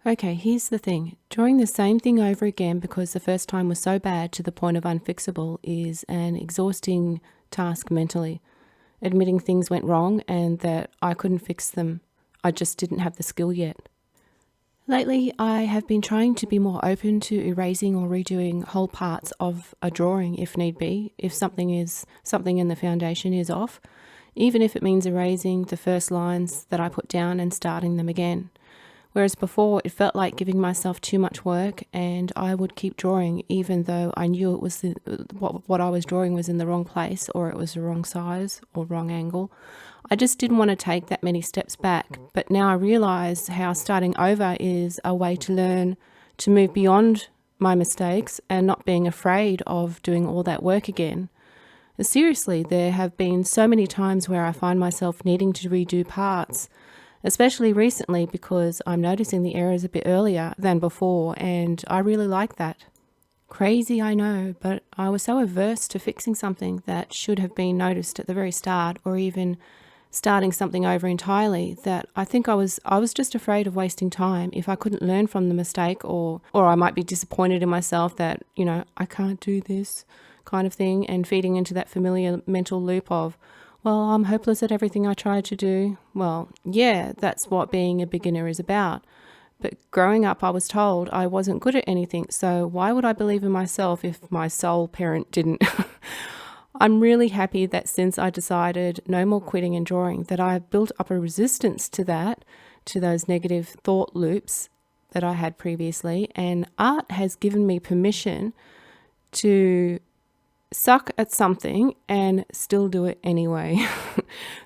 Okay, here's the thing. Drawing the same thing over again because the first time was so bad to the point of unfixable is an exhausting task mentally. Admitting things went wrong and that I couldn't fix them. I just didn't have the skill yet. Lately, I have been trying to be more open to erasing or redoing whole parts of a drawing if need be, if something in the foundation is off, even if it means erasing the first lines that I put down and starting them again. Whereas before, it felt like giving myself too much work and I would keep drawing even though I knew it was what I was drawing was in the wrong place, or it was the wrong size or wrong angle. I just didn't want to take that many steps back. But now I realise how starting over is a way to learn to move beyond my mistakes and not being afraid of doing all that work again. Seriously, there have been so many times where I find myself needing to redo parts, especially recently because I'm noticing the errors a bit earlier than before, and I really like that. Crazy, I know, but I was so averse to fixing something that should have been noticed at the very start, or even starting something over entirely, that I think I was just afraid of wasting time if I couldn't learn from the mistake, or I might be disappointed in myself that, I can't do this kind of thing, and feeding into that familiar mental loop of, well, I'm hopeless at everything I tried to do. Well, yeah, that's what being a beginner is about. But growing up, I was told I wasn't good at anything, so why would I believe in myself if my soul parent didn't? I'm really happy that since I decided no more quitting and drawing, that I have built up a resistance to that, to those negative thought loops that I had previously, and art has given me permission to suck at something and still do it anyway.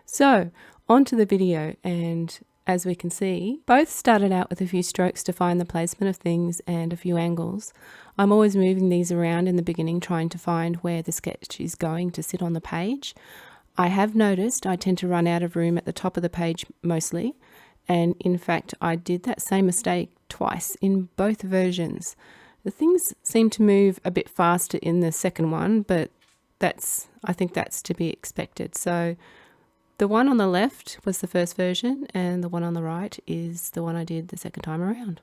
So, on to the video, and as we can see, both started out with a few strokes to find the placement of things and a few angles. I'm always moving these around in the beginning, trying to find where the sketch is going to sit on the page. I have noticed I tend to run out of room at the top of the page mostly, and in fact I did that same mistake twice in both versions. The things seem to move a bit faster in the second one, but I think that's to be expected. So the one on the left was the first version, and the one on the right is the one I did the second time around.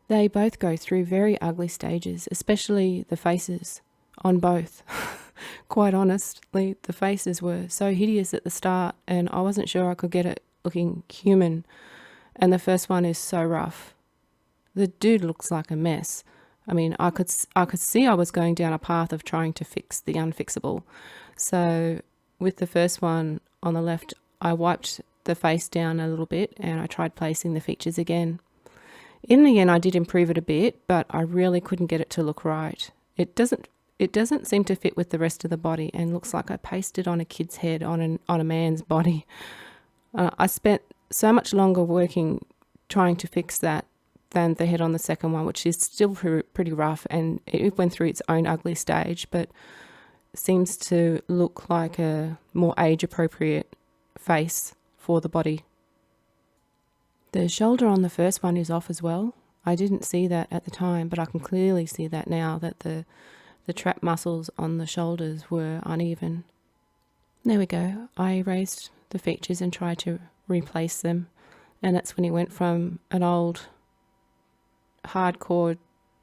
They both go through very ugly stages, especially the faces on both. Quite honestly, the faces were so hideous at the start, and I wasn't sure I could get it looking human. And the first one is so rough. The dude looks like a mess. I mean, I could see I was going down a path of trying to fix the unfixable. So with the first one on the left, I wiped the face down a little bit and I tried placing the features again. In the end, I did improve it a bit, but I really couldn't get it to look right. It doesn't seem to fit with the rest of the body, and looks like I pasted on a kid's head on a man's body. I spent so much longer working trying to fix that than the head on the second one, which is still pretty rough, and it went through its own ugly stage, but seems to look like a more age-appropriate face for the body. The shoulder on the first one is off as well. I didn't see that at the time, but I can clearly see that now, that the trap muscles on the shoulders were uneven. There we go. I erased the features and tried to replace them, and that's when he went from an old hardcore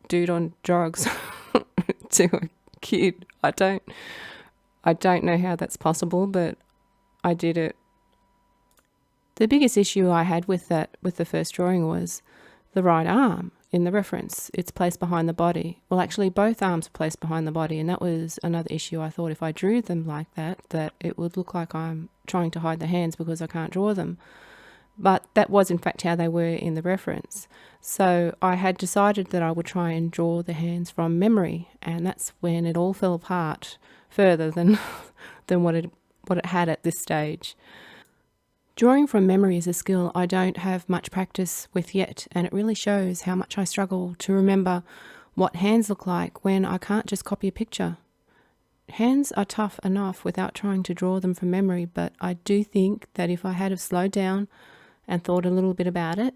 dude on drugs to a kid. I don't know how that's possible, but I did it. The biggest issue I had with the first drawing was the right arm in the reference. It's placed behind the body. Well, actually both arms are placed behind the body, and that was another issue. I thought if I drew them like that it would look like I'm trying to hide the hands because I can't draw them. But that was in fact how they were in the reference. So I had decided that I would try and draw the hands from memory, and that's when it all fell apart further than what it had at this stage. Drawing from memory is a skill I don't have much practice with yet, and it really shows how much I struggle to remember what hands look like when I can't just copy a picture. Hands are tough enough without trying to draw them from memory, but I do think that if I had have slowed down and thought a little bit about it,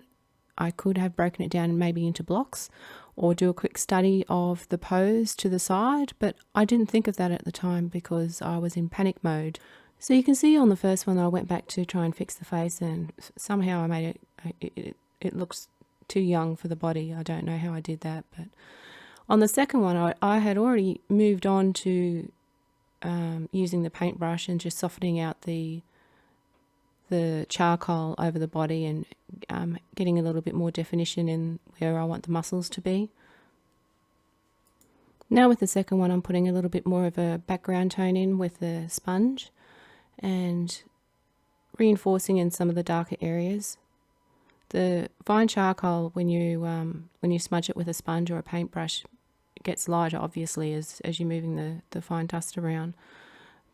I could have broken it down maybe into blocks or do a quick study of the pose to the side, but I didn't think of that at the time because I was in panic mode. So you can see on the first one I went back to try and fix the face, and somehow I made it looks too young for the body. I don't know how I did that, but on the second one, I had already moved on to using the paintbrush and just softening out the charcoal over the body and getting a little bit more definition in where I want the muscles to be. Now with the second one, I'm putting a little bit more of a background tone in with the sponge and reinforcing in some of the darker areas. The fine charcoal, when you smudge it with a sponge or a paintbrush, it gets lighter, obviously, as you're moving the fine dust around.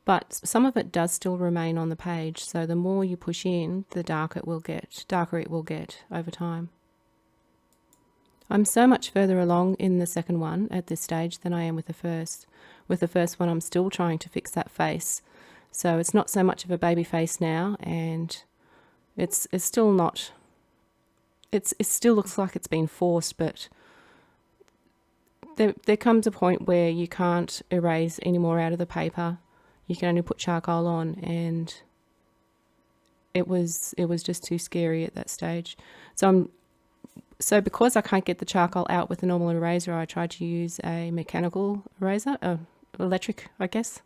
But some of it does still remain on the page, so the more you push in, the darker it will get over time. I'm so much further along in the second one at this stage than I am with the first. With the first one, I'm still trying to fix that face. So it's not so much of a baby face now, and it's still not, it still looks like it's been forced, but there comes a point where you can't erase any more out of the paper. You can only put charcoal on, and it was just too scary at that stage. So because I can't get the charcoal out with a normal eraser, I tried to use a mechanical eraser, electric, I guess.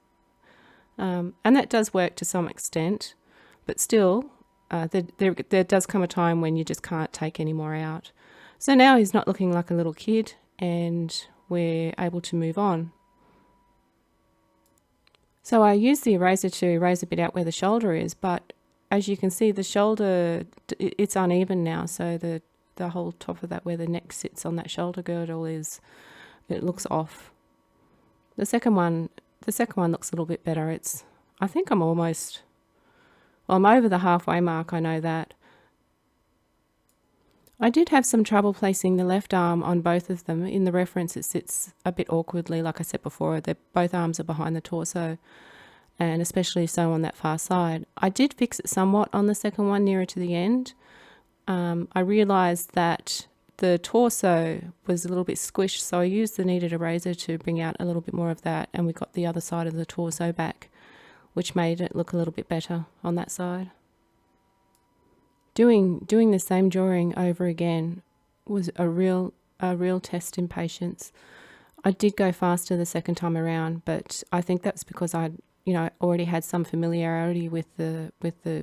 And that does work to some extent, but still, there does come a time when you just can't take any more out. So now he's not looking like a little kid, and we're able to move on. So I use the eraser to erase a bit out where the shoulder is, but as you can see, the shoulder, it's uneven now, so the whole top of that, where the neck sits on that shoulder girdle, it looks off. The second one looks a little bit better. I think I'm over the halfway mark, I know that. I did have some trouble placing the left arm on both of them. In the reference, it sits a bit awkwardly, like I said before. Both arms are behind the torso, and especially so on that far side. I did fix it somewhat on the second one nearer to the end. I realised that the torso was a little bit squished, so I used the kneaded eraser to bring out a little bit more of that, and we got the other side of the torso back, which made it look a little bit better on that side. Doing the same drawing over again was a real test in patience. I did go faster the second time around, but I think that's because I already had some familiarity with the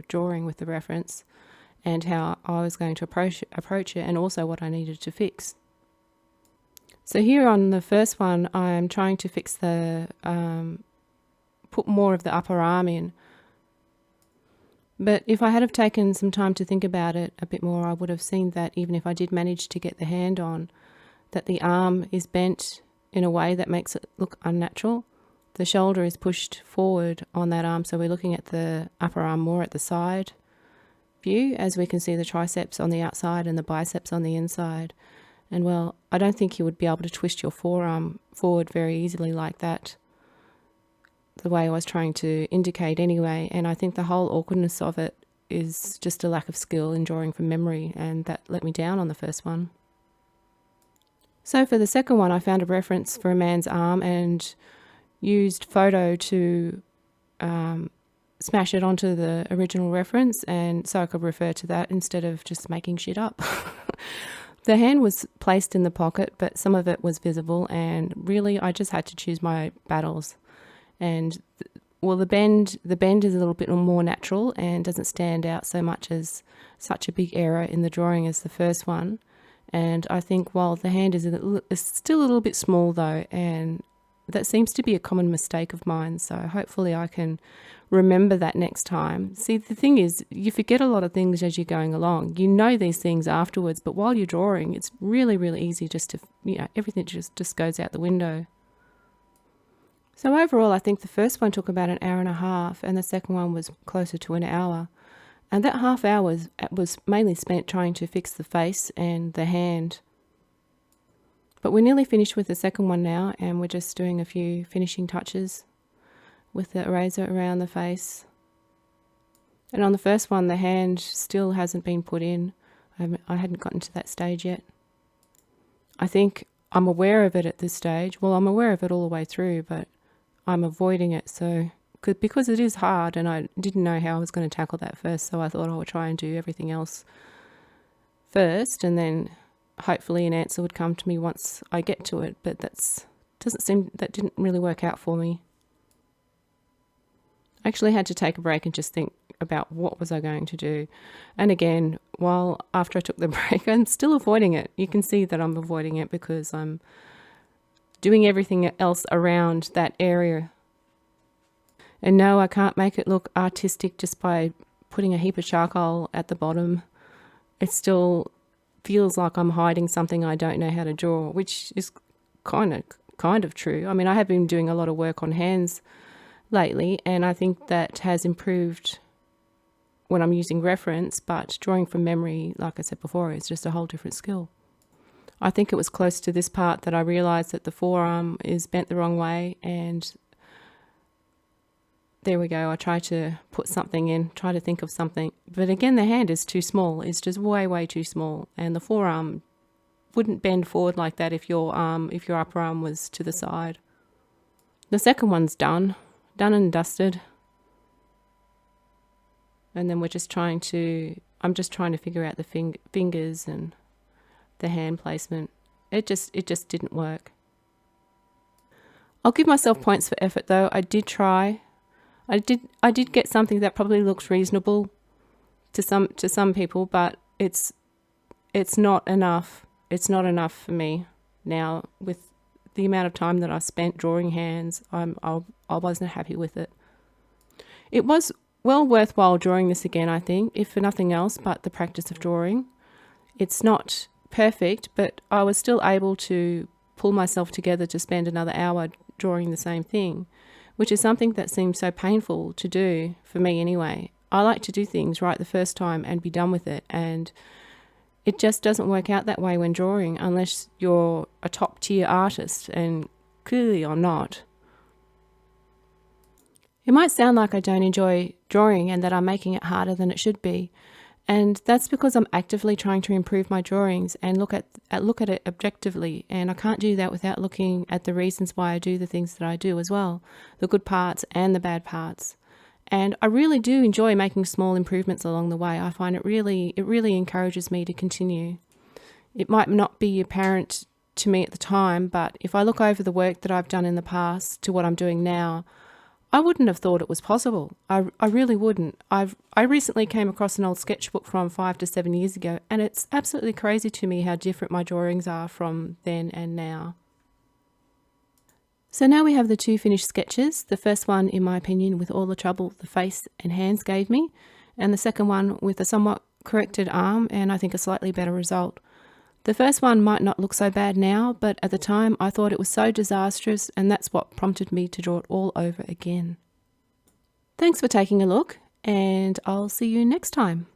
drawing, with the reference, and how I was going to approach it, and also what I needed to fix. So here on the first one, I'm trying to fix put more of the upper arm in. But if I had have taken some time to think about it a bit more, I would have seen that even if I did manage to get the hand on, that the arm is bent in a way that makes it look unnatural. The shoulder is pushed forward on that arm, so we're looking at the upper arm more at the side view, as we can see the triceps on the outside and the biceps on the inside. And well, I don't think you would be able to twist your forearm forward very easily like that, the way I was trying to indicate anyway. And I think the whole awkwardness of it is just a lack of skill in drawing from memory, and that let me down on the first one. So for the second one, I found a reference for a man's arm and used photo to smash it onto the original reference, and so I could refer to that instead of just making shit up. The hand was placed in the pocket, but some of it was visible, and really I just had to choose my battles. And the bend is a little bit more natural and doesn't stand out so much as such a big error in the drawing as the first one. And I think while the hand is still a little bit small though, and that seems to be a common mistake of mine, so hopefully I can remember that next time. See, the thing is, you forget a lot of things as you're going along. You know these things afterwards, but while you're drawing, it's really, really easy just to, everything just goes out the window. So overall, I think the first one took about an hour and a half, and the second one was closer to an hour. And that half hour was mainly spent trying to fix the face and the hand. But we're nearly finished with the second one now, and we're just doing a few finishing touches with the eraser around the face. And on the first one, the hand still hasn't been put in. I hadn't gotten to that stage yet. I think I'm aware of it at this stage. Well, I'm aware of it all the way through, but I'm avoiding it because it is hard, and I didn't know how I was going to tackle that first, so I thought I would try and do everything else first and then hopefully an answer would come to me once I get to it, but that didn't really work out for me. I actually had to take a break and just think about what was I going to do. And again, after I took the break, I'm still avoiding it. You can see that I'm avoiding it because I'm doing everything else around that area. And no, I can't make it look artistic just by putting a heap of charcoal at the bottom. It still feels like I'm hiding something I don't know how to draw, which is kind of true. I mean, I have been doing a lot of work on hands lately, and I think that has improved when I'm using reference, but drawing from memory, like I said before, is just a whole different skill. I think it was close to this part that I realised that the forearm is bent the wrong way, and there we go. I try to put something in, try to think of something. But again, the hand is too small. It's just way, way too small. And the forearm wouldn't bend forward like that if your upper arm was to the side. The second one's done and dusted. And then I'm just trying to figure out the fingers and the hand placement. It just didn't work. I'll give myself points for effort though. I did try. I did get something that probably looks reasonable to some people, but it's not enough. It's not enough for me now. With the amount of time that I spent drawing hands, I wasn't happy with it. It was well worthwhile drawing this again, I think, if for nothing else but the practice of drawing. It's not perfect, but I was still able to pull myself together to spend another hour drawing the same thing, which is something that seems so painful to do, for me anyway. I like to do things right the first time and be done with it, and it just doesn't work out that way when drawing unless you're a top tier artist, and clearly I'm not. It might sound like I don't enjoy drawing and that I'm making it harder than it should be, and that's because I'm actively trying to improve my drawings and look at it objectively, and I can't do that without looking at the reasons why I do the things that I do as well, the good parts and the bad parts. And I really do enjoy making small improvements along the way. I find it really encourages me to continue. It might not be apparent to me at the time, but if I look over the work that I've done in the past to what I'm doing now, I wouldn't have thought it was possible. I really wouldn't. I recently came across an old sketchbook from 5 to 7 years ago, and it's absolutely crazy to me how different my drawings are from then and now. So now we have the two finished sketches. The first one, in my opinion, with all the trouble the face and hands gave me, and the second one with a somewhat corrected arm and I think a slightly better result. The first one might not look so bad now, but at the time I thought it was so disastrous, and that's what prompted me to draw it all over again. Thanks for taking a look, and I'll see you next time.